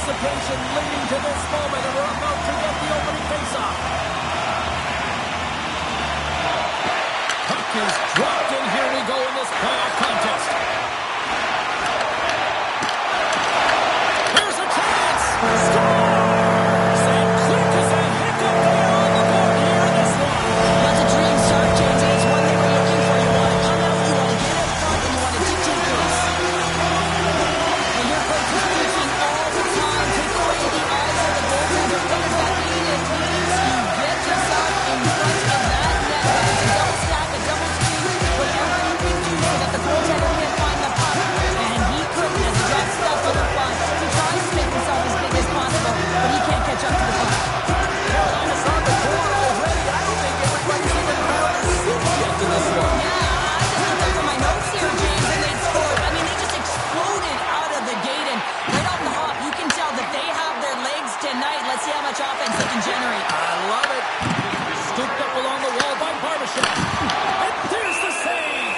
anticipation leading to this moment, and we're about to get the opening faceoff. Puck is dropped, and here we go in this playoff contest. Here's a chance! Scores! And quick as a hiccup, they are on the board here in this one. That's a dream start, James. It's one they were looking for. You want to come out, you want to get out front, and you want to dictate pace. And your coach is preaching all the time. Take away the eyes of the goaltender. What does that mean? It means you get yourself in front of that net. Whether it's a double stack, a double screen, whatever you can do so that the goaltender can't find the puck. And he couldn't as he got stuck on the front. He tries to make himself as big as possible, but he can't catch up to the puck. Carolina's on the board already. I don't think everybody's even found a seat yet in this one. Yeah, I just looked up from my notes here, James, and they scored. I mean, they just exploded out of the gate, and right off the hop, you can tell that they have their legs tonight. Let's see how much offense they can generate. I love it. Scooped up along the wall by Barbashev. And there's the save.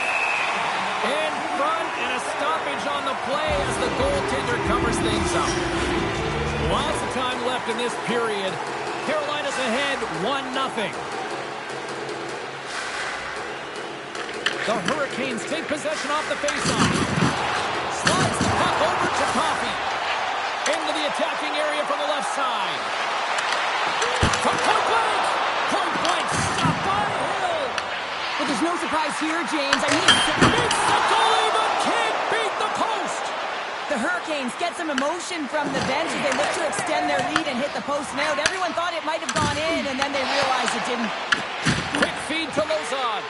In front, and a stoppage on the play as the goaltender covers things up. Lots of time left in this period. Carolina's ahead 1-0. The Hurricanes take possession off the faceoff. Slides the puck over to Coffey. Into the attacking area from the left side. From point blank! Point blank stopped by Hill. But there's no surprise here, James. I mean, Makes the goalie, but can't beat the post. the Hurricanes get some emotion from the bench as they look to extend their lead and hit the post and out. Everyone thought it might have gone in, and then they realized it didn't. Quick feed to Lozon.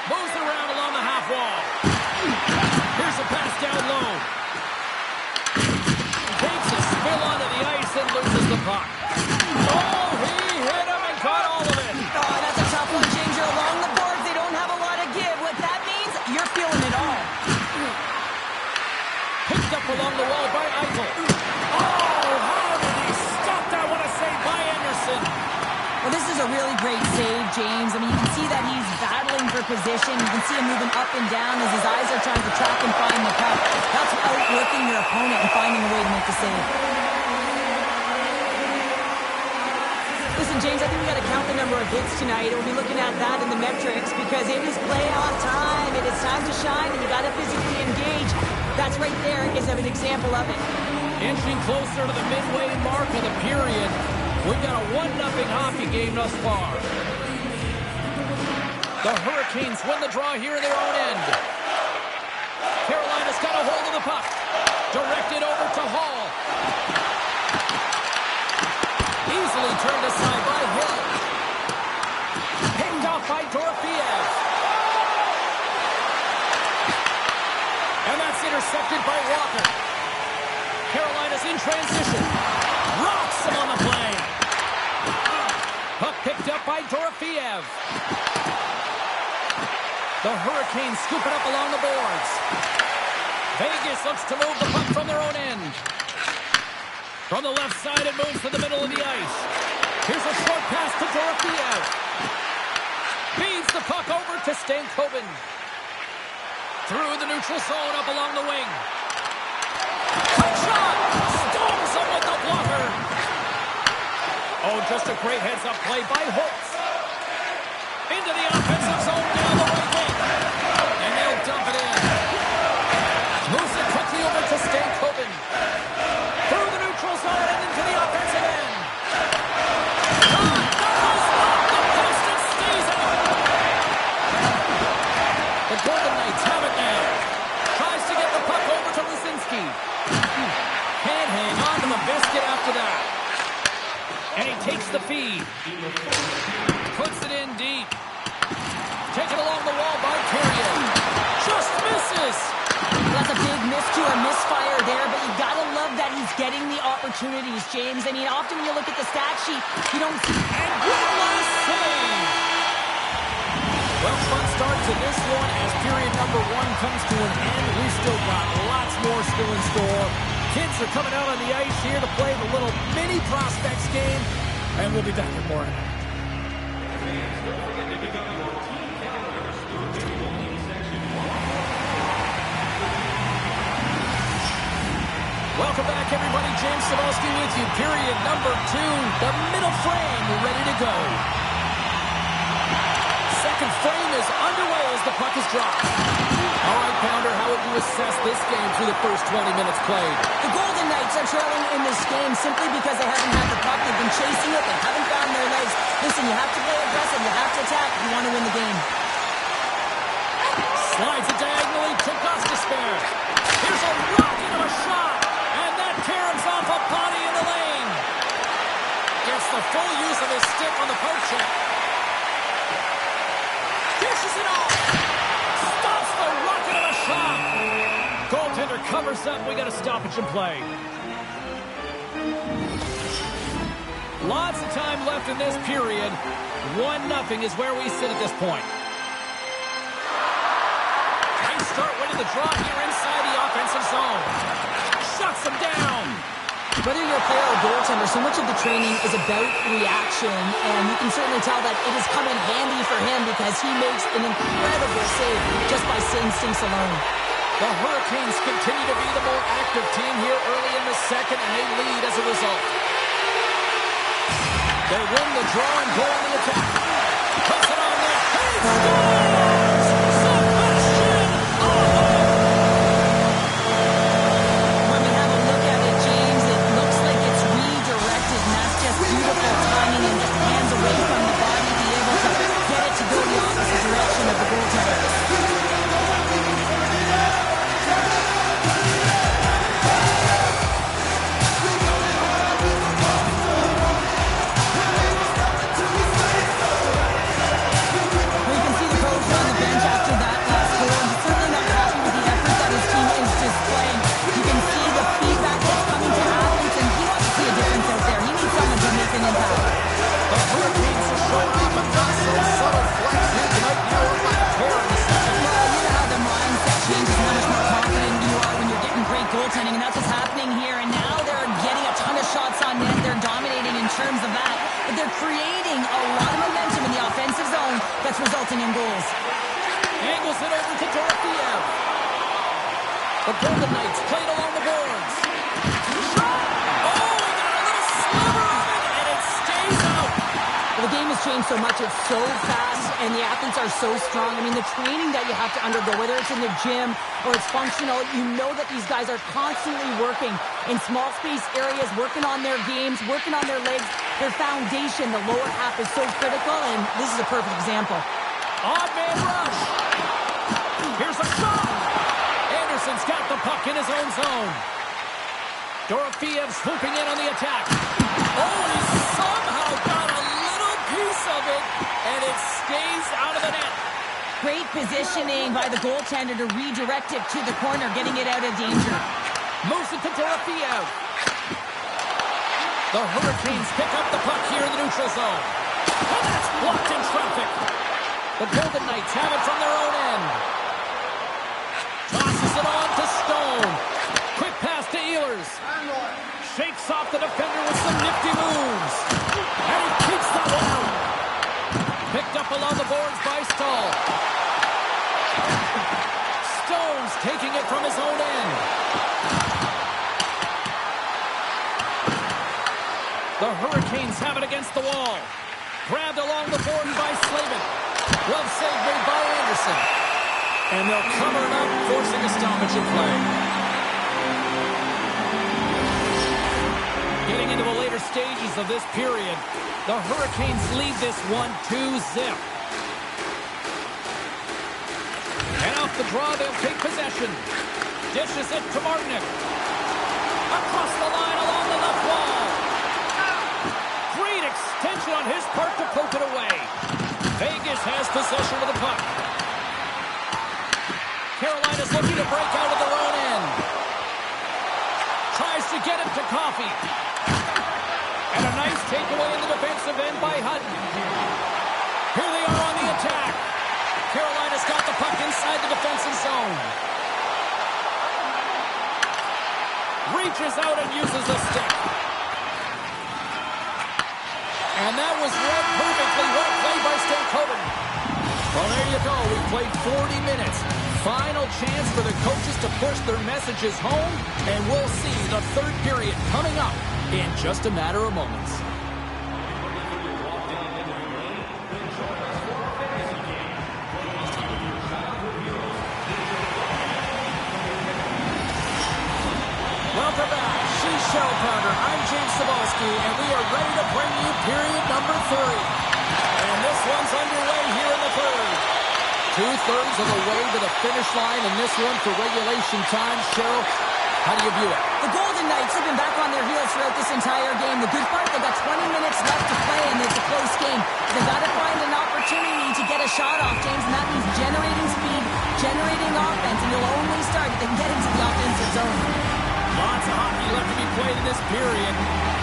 Moves it around along the half wall. Here's a pass down low. Takes a spill onto the ice and loses the puck. Oh, he hit him and caught all of it. Oh, that's a tough one, James. You're along the boards. They don't have a lot of give. What that means, you're feeling it all. Picked up along the wall by Eichel. Oh, how did he stop that? What a save by Anderson. Well, this is a really great save, James. I mean, you can see that he's battling for position. You can see him moving up and down as his eyes are trying to track and find the puck. That's outworking your opponent and finding a way to make the save. Listen, James, I think we got to count the number of hits tonight. We'll be looking at that in the metrics because it is playoff time. It is time to shine, and you got to physically engage. That's right there is an example of it. Inching closer to the midway mark of the period. We've got a 1-0 hockey game thus far. The Hurricanes win the draw here in their own end. Carolina's got a hold of the puck. Directed over to Hall. Easily turned aside by Hill. Picked off by Dorofeev. And that's intercepted by Walker. Carolina's in transition. Rocks him on the play. Puck picked up by Dorofeev. The Hurricanes scoop it up along the boards. Vegas looks to move the puck from their own end. From the left side, it moves to the middle of the ice. Here's a short pass to Dorofeev. Feeds the puck over to Stankoven. Through the neutral zone, up along the wing. Quick shot! Stones him with the blocker. Oh, just a great heads-up play by Holtz. Into the offensive zone down the right wing. And they'll dump it in. Moves it quickly over to Stankoven. Through the neutral zone and into the offensive end. The post and stays out. The Golden Knights have it now. Tries to get the puck over to Lisinski. Can't hang on to the biscuit after that. And he takes the feed. Puts it in deep. Taken along the wall by Carrier. Just misses. That's a big miscue or misfire there, but you gotta love that he's getting the opportunities, James. I mean, often when you look at the stat sheet, you don't see... And Whitlow save! Well, fun start to this one as period number 1 comes to an end. We've still got lots more still in store. Kids are coming out on the ice here to play the little mini prospects game, and we'll be back with more. Welcome back, everybody. James Cebulski with you. Period number 2. The middle frame ready to go. Second frame is underway as the puck is dropped. All right, Pounder, how would you assess this game through the first 20 minutes played? The Golden Knights are trailing in this game simply because they haven't had the puck. They've been chasing it. They haven't found their legs. Listen, you have to play aggressive. You have to attack if you want to win the game. Slides it diagonally to Gostisbehere. Here's a rocket of a shot. And that caroms off a body in the lane. Gets the full use of his stick on the poke check. Dishes it off. Stops the rocket of a shot. Goaltender covers up. We got a stoppage in play. Lots of time left in this period. 1-0 is where we sit at this point. Nice start winning the draw here inside the offensive zone. Shuts him down. Whether you're a player or goaltender, so much of the training is about reaction, and you can certainly tell that it has come in handy for him because he makes an incredible save just by instincts alone. The Hurricanes continue to be the more active team here early in the second, and they lead as a result. They win the draw and go on the attack. Puts it on there. He scores! Sebastian Aho! When we have a look at it, James, it looks like it's redirected, and that's just beautiful timing and just hands away from the body, be able to get it to go the opposite direction of the goaltender. Goaltending, and that's what's happening here. And now they're getting a ton of shots on net. They're dominating in terms of that, but they're creating a lot of momentum in the offensive zone that's resulting in goals. Angles it over to Dorofeyev. The Golden Knights played along the boards. Shot! Oh, he got a little sliver of it, and it stays out. Well, the game has changed so much. It's so fast, and the athletes are so strong. I mean, the training that you have to undergo, whether it's in the gym or it's functional, you know that these guys are constantly working in small space areas, working on their games, working on their legs. Their foundation, the lower half, is so critical, and this is a perfect example. Odd man rush. Here's a shot. Anderson's got the puck in his own zone. Dorofeyev swooping in on the attack. Oh, he somehow got a little piece of it, and it stays out of the net. Great positioning by the goaltender to redirect it to the corner, getting it out of danger. Moves it to Dorofeyev. The Hurricanes pick up the puck here in the neutral zone. And that's blocked in traffic. The Golden Knights have it from their own end. Tosses it on to Stone. Quick pass to Ehlers. Shakes off the defender with some nifty moves. And he keeps that one out. Picked up along the boards by Stahl. Stone's taking it from his own end. The Hurricanes have it against the wall. Grabbed along the board by Slavin. Well saved made by Anderson. And they'll cover it up, forcing a stoppage in play. Getting into the later stages of this period, the Hurricanes lead this one 2-0. And off the draw, they'll take possession. Dishes it to Martinic. Across the line along the left wall. Great extension on his part to poke it away. Vegas has possession of the puck. Carolina's looking to break out of their own end. Tries to get it to Coffey. And a nice takeaway in the defensive end by Hutton. Here they are on the attack. Carolina's got the puck inside the defensive zone. Reaches out and uses the stick. And that was read perfectly. Well played by Stankoven. Well, there you go. We played 40 minutes. Final chance for the coaches to push their messages home, and we'll see the third period coming up in just a matter of moments. Welcome back. She's Cheryl Carter. I'm James Cebulski, and we are ready to bring you period number 3. And this one's underway here in the third. 2/3 of the way to the finish line in this one for regulation time. Cheryl, how do you view it? The Golden Knights have been back on their heels throughout this entire game. The good part, they got 20 minutes left to play, and it's a close game. They've got to find an opportunity to get a shot off, James, and that means generating speed, generating offense, and you'll only start if they can get into the offensive zone. Lots of hockey left to be played in this period.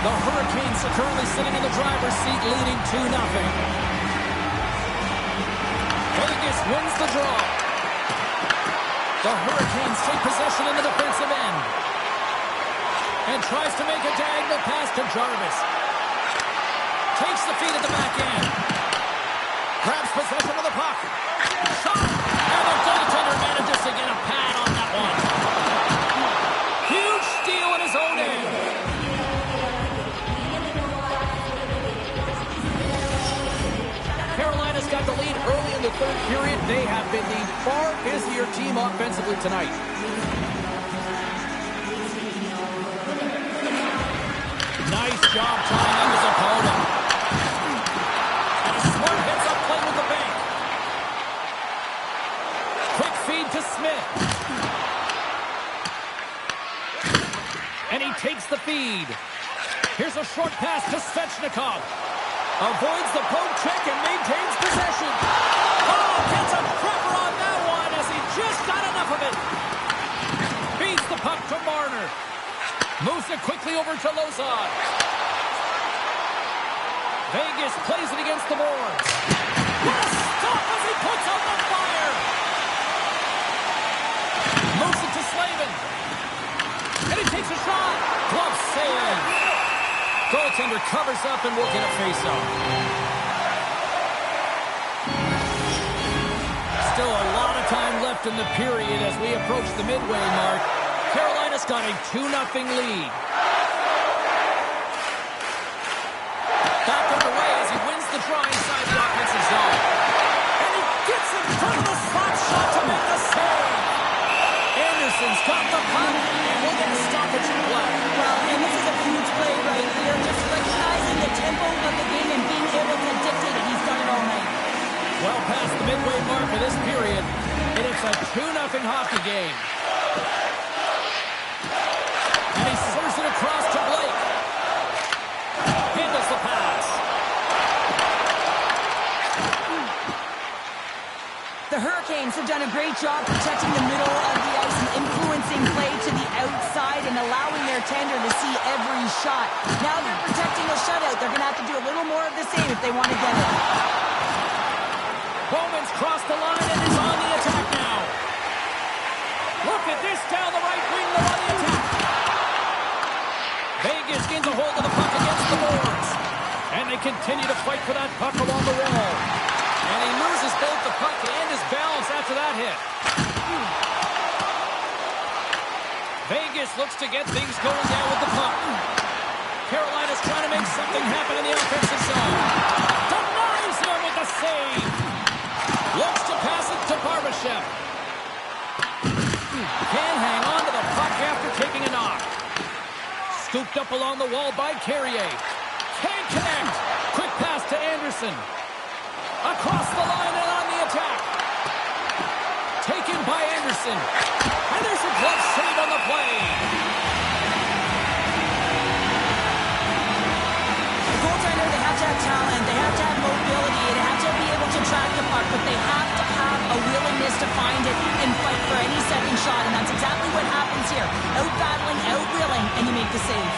The Hurricanes are currently sitting in the driver's seat, leading 2-0. Vegas wins the draw. The Hurricanes take possession in the defensive end. And tries to make a diagonal pass to Jarvis. Takes the feed at the back end. Grabs possession of the puck. Shot! And the goaltender manages to get a pad on that one. Huge steal in his own end. Carolina's got the lead early in the third period. They have been the far busier team offensively tonight. Nice job tying up his opponent. And a smart heads-up play with the bank. Quick feed to Smith. And he takes the feed. Here's a short pass to Svechnikov. Avoids the poke check and maintains possession. Oh, gets a cropper on that one as he just got enough of it. Feeds the puck to Marner. Moves it quickly over to Lozon. Vegas plays it against the boards. What a stop as he puts out the fire. Moves it to Slavin. And he takes a shot. Glove save. Goaltender covers up and will get a face-off. Still a lot of time left in the period as we approach the midway mark. Carolina's got a 2-0 lead. Back underway as he wins the draw inside the offensive zone. And he gets in front of the slot shot to make the save. Anderson's got the puck, and we'll get a stoppage in play. Well, and this is a huge play right here. Just recognizing the tempo of the game and being able to dictate it. He's done it all night. Well past the midway mark of this period, and it's a 2-0 hockey game. And he slurs it across to Blake. Handles the pass. The Hurricanes have done a great job protecting the middle of the ice and influencing play to the outside and allowing their tender to see every shot. Now they're protecting a shutout. They're going to have to do a little more of the same if they want to get it. Bowman's crossed the line and is on the attack now. Look at this down the right wing, they're on the attack. Vegas gains a hold of the puck against the boards. And they continue to fight for that puck along the wall. And he loses both the puck and his balance after that hit. Vegas looks to get things going down with the puck. Carolina's trying to make something happen in the offensive zone. Denies him with the save. Looks to pass it to Barbashev. Can't hang on to the puck after taking a knock. Scooped up along the wall by Carrier. Can't connect. Quick pass to Anderson. Across the line and on the attack. Taken by Anderson. And there's a glove save on the play. The goaltender, they have to have talent. They have to have mobility. They have to be able to track the puck, but they have to have a willingness to find it and fight for any second shot, and that's exactly what happens here. Out-battling, out-willing, and you make the save.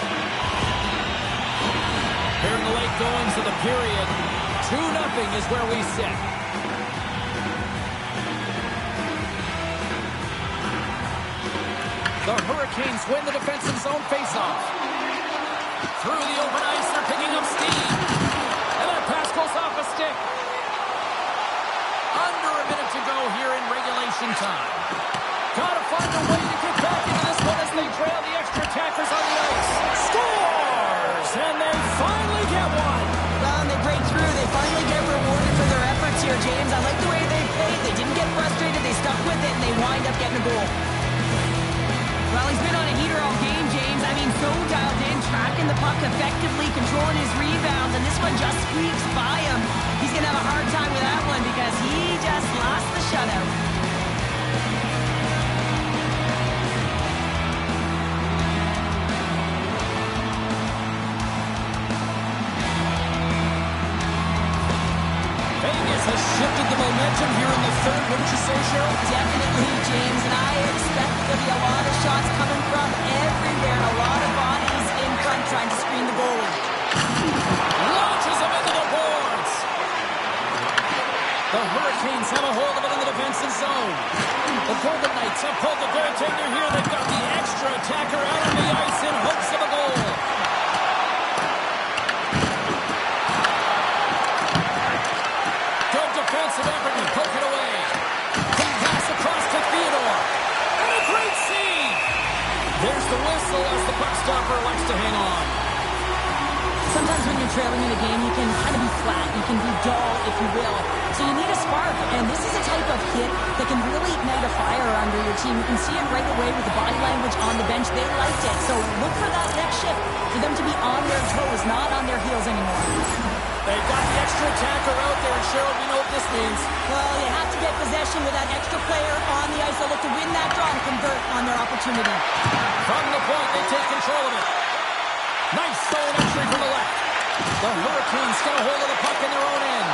Here in the late goings of the period, 2-0 is where we sit. The Hurricanes win the defensive zone faceoff. Through the open ice, they're picking up steam. And that pass goes off a stick. Under a minute to go here in regulation time. Gotta find a way to get back into this one as they trail the extra attackers on the ice. Scores! And they finally get one. Well, and they break through. They finally get rewarded for their efforts here, James. I like the way they played. They didn't get frustrated. They stuck with it, and they wind up getting a goal. Well, he's been on a heater all game, James. I mean, so dialed in, tracking the puck effectively, controlling his rebounds, and this one just squeaks by him. He's going to have a hard time with that one because he just lost the shutout. Vegas has shifted the momentum here in the third, wouldn't you say, Cheryl? Definitely, James, and I expect there'll be a lot of shots coming from everywhere, and a lot of bodies in front trying to screen the goalie. Launches him into the boards. The Hurricanes have a hold of it in the defensive zone. The Golden Knights have pulled the goaltender here. They've got the extra attacker out on the ice in hopes of a goal. Defensive effort and poke it away. Quick pass across to Theodore. And a great save. There's the whistle as the puck stopper elects to hang on. Sometimes when you're trailing in a game, you can kind of be flat. You can be dull, if you will. So you need a spark. And this is a type of hit that can really ignite a fire under your team. You can see it right away with the body language on the bench. They liked it. So look for that next shift for them to be on their toes, not on their heels anymore. They've got the extra attacker out there, and Cheryl, we know what this means. Well, you have to get possession with that extra player on the ice. They'll look to win that draw and convert on their opportunity. From the point, they take control of it. Nice zone entry from the left. The Hurricanes get a hold of the puck in their own end.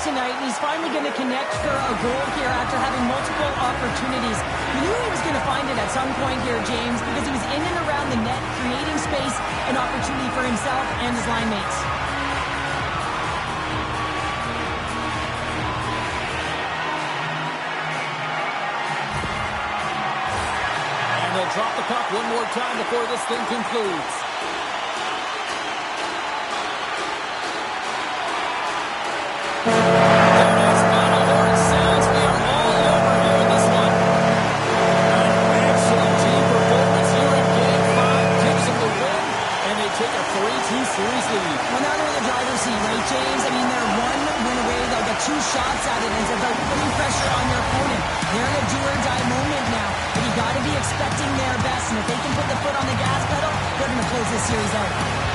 Tonight, and he's finally going to connect for a goal here after having multiple opportunities. We knew he was going to find it at some point here, James, because he was in and around the net, creating space and opportunity for himself and his line mates. And they'll drop the puck one more time before this thing concludes. Series lead. Well, now they're in the driver's seat, right, James? I mean, they're one win away. They'll get two shots at it, and it's about putting pressure on your opponent. They're in a do-or-die moment now. But you got to be expecting their best, and if they can put the foot on the gas pedal, they're going to close this series out.